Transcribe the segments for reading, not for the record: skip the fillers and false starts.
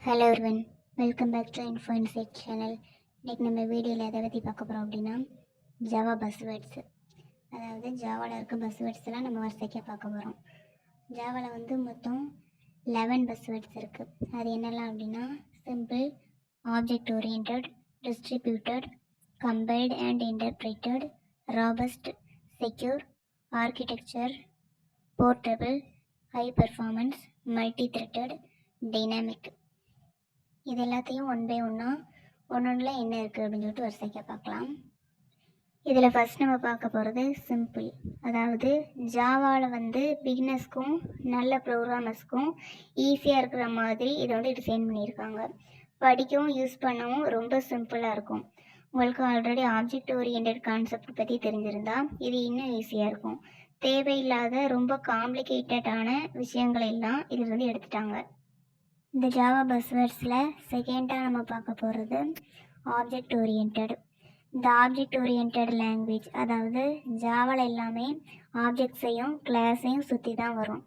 Hello everyone, welcome back to info inside channel. இன்றைக்கி நம்ம வீடியோவில் எதை பற்றி பார்க்க போகிறோம் அப்படின்னா ஜாவா பஸ்வேர்ட்ஸு. அதாவது ஜாவாவில் இருக்க பஸ்வேர்ட்ஸ்லாம் நம்ம வரிசைக்காக பார்க்க போகிறோம். ஜாவாவில் மொத்தம் 11 பஸ்வேர்ட்ஸ் இருக்குது. அது என்னெல்லாம் அப்படின்னா simple, object oriented, distributed, compiled and interpreted, robust, secure, architecture, portable, high performance, multi threaded, dynamic. இது எல்லாத்தையும் ஒன் பை ஒன்றில் என்ன இருக்குது அப்படின்னு சொல்லிட்டு வரிசைக்காக பார்க்கலாம். இதில் ஃபஸ்ட் நம்ம பார்க்க போகிறது சிம்பிள். அதாவது ஜாவாவில் பிகினர்ஸ்க்கும் நல்ல ப்ரோக்ராமர்ஸ்க்கும் ஈஸியாக இருக்கிற மாதிரி இதை டிசைன் பண்ணியிருக்காங்க. படிக்கவும் யூஸ் பண்ணவும் ரொம்ப சிம்பிளாக இருக்கும். உங்களுக்கு ஆல்ரெடி ஆப்ஜெக்ட் ஓரியன்டட் கான்செப்ட் பற்றி தெரிஞ்சிருந்தா இது இன்னும் ஈஸியாக இருக்கும். தேவையில்லாத ரொம்ப காம்ப்ளிகேட்டடான விஷயங்கள் எல்லாம் இதில் எடுத்துட்டாங்க. இந்த ஜாவா பஸ்வேர்ட்ஸில் செகண்டாக நம்ம பார்க்க போகிறது ஆப்ஜெக்ட் ஓரியன்டட். இந்த ஆப்ஜெக்ட் ஓரியன்டட் லாங்குவேஜ், அதாவது ஜாவாவில் எல்லாமே ஆப்ஜெக்ட்ஸையும் கிளாஸையும் சுற்றி தான் வரும்.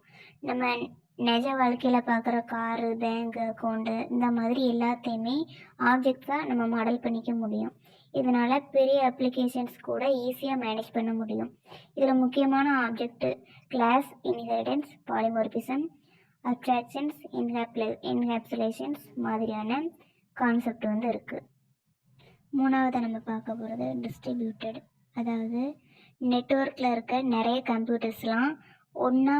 நம்ம நிஜ வாழ்க்கையில் பார்க்குற காரு, பேங்க் அக்கௌண்ட்டு இந்த மாதிரி எல்லாத்தையுமே ஆப்ஜெக்ட்ஸாக நம்ம மாடல் பண்ணிக்க முடியும். இதனால் பெரிய அப்ளிகேஷன்ஸ் கூட ஈஸியாக மேனேஜ் பண்ண முடியும். இதில் முக்கியமான ஆப்ஜெக்ட் கிளாஸ், இன்ஹெரிடன்ஸ், பாலிமார்பிசம், அப்ட்ராக்ஷன்ஸ், என்கேப்சுலேஷன்ஸ் மாதிரியான கான்செப்ட் இருக்குது. மூணாவது நம்ம பார்க்க போகிறது டிஸ்ட்ரிபியூட்டட். அதாவது நெட்வொர்க்கில் இருக்க நிறைய கம்ப்யூட்டர்ஸ்லாம் ஒன்றா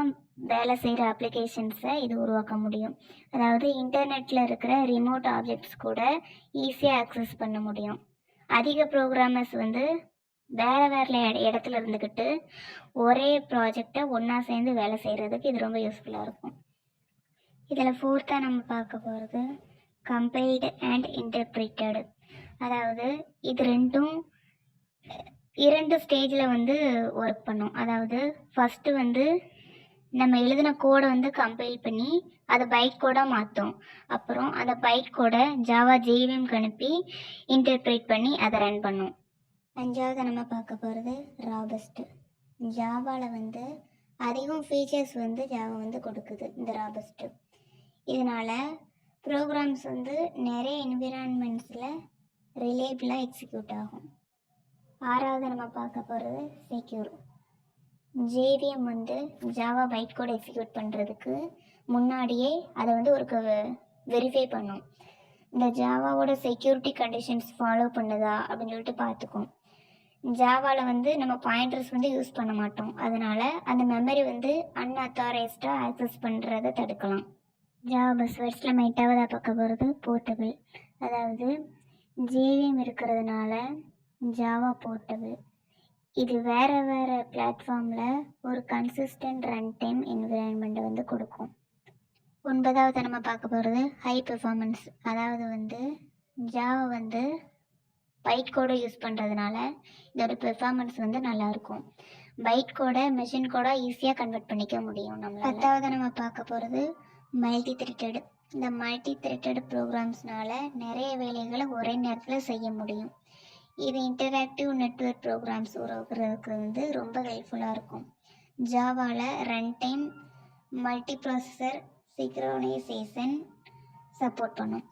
வேலை செய்கிற அப்ளிகேஷன்ஸை இது உருவாக்க முடியும். அதாவது இன்டர்நெட்டில் இருக்கிற ரிமோட் ஆப்ஜெக்ட்ஸ் கூட ஈஸியாக ஆக்சஸ் பண்ண முடியும். அதிக ப்ரோக்ராமர்ஸ் வேறு இடத்துல இருந்துக்கிட்டு ஒரே ப்ராஜெக்டை ஒன்றா சேர்ந்து வேலை செய்கிறதுக்கு இது ரொம்ப யூஸ்ஃபுல்லாக இருக்கும். இதில் ஃபோர்த்தாக நம்ம பார்க்க போகிறது கம்பைல்டு அண்ட் இன்டர்பிரேட்டட். அதாவது இது ரெண்டும் 2 ஸ்டேஜில் ஒர்க் பண்ணும். அதாவது ஃபஸ்ட்டு நம்ம எழுதின கோடை கம்பைல் பண்ணி அதை பைட் கோடாக மாற்றும். அப்புறம் அந்த பைட் கோடை ஜாவா ஜேவிஎம்க்கு அனுப்பி இன்டர்பிரேட் பண்ணி அதை ரன் பண்ணும். 5வது நம்ம பார்க்க போகிறது ராபஸ்ட்டு. ஜாவாவில் அதிகம் ஃபீச்சர்ஸ் ஜாவா கொடுக்குது இந்த ராபஸ்ட்டு. இதனால் ப்ரோக்ராம்ஸ் நிறைய என்விரான்மெண்ட்ஸில் ரிலேபிளாக எக்ஸிக்யூட் ஆகும். 6வது நம்ம பார்க்க போகிறது secure. JVM Java bytecode execute பண்ணுறதுக்கு முன்னாடியே அதை ஒரு வெரிஃபை பண்ணும். இந்த ஜாவாவோட செக்யூரிட்டி கண்டிஷன்ஸ் ஃபாலோ பண்ணுதா அப்படின்னு சொல்லிட்டு பார்த்துக்கும். ஜாவாவில் நம்ம பாயிண்டர்ஸ் யூஸ் பண்ண மாட்டோம். அதனால் அந்த மெமரி அன்அத்தாரைஸ்டாக ஆக்சஸ் பண்ணுறதை தடுக்கலாம். ஜாவா பஸ்வேர்ட்ஸில் நம்ம 8வதாக பார்க்க போகிறது போர்ட்டபிள். அதாவது ஜேவிஎம் இருக்கிறதுனால ஜாவா போர்ட்டபிள். இது வேறு பிளாட்ஃபார்மில் ஒரு கன்சிஸ்டன்ட் ரன் டைம் என்விரான்மெண்ட்டை கொடுக்கும். 9வது நம்ம பார்க்க போகிறது ஹை பெர்ஃபார்மன்ஸ். அதாவது ஜாவா பைட் கோடை யூஸ் பண்ணுறதுனால இதோட பெர்ஃபார்மன்ஸ் நல்லாயிருக்கும். பைட் கோடை மெஷின் கோடை ஈஸியாக கன்வெர்ட் பண்ணிக்க முடியும் நம்மளால். 10வது நம்ம பார்க்க போகிறது மல்டி த்ரெட்டட். இந்த மல்டி த்ரெட்டட் ப்ரோக்ராம்ஸ்னால நிறைய வேலைகளை ஒரே நேரத்தில் செய்ய முடியும். இது இன்டராக்டிவ் நெட்வொர்க் ப்ரோக்ராம்ஸ் உருவாக்குறதுக்கு ரொம்ப ஹெல்ப்ஃபுல்லாக இருக்கும். ஜாவாவில் run time multi processor synchronisation support பண்ணும்.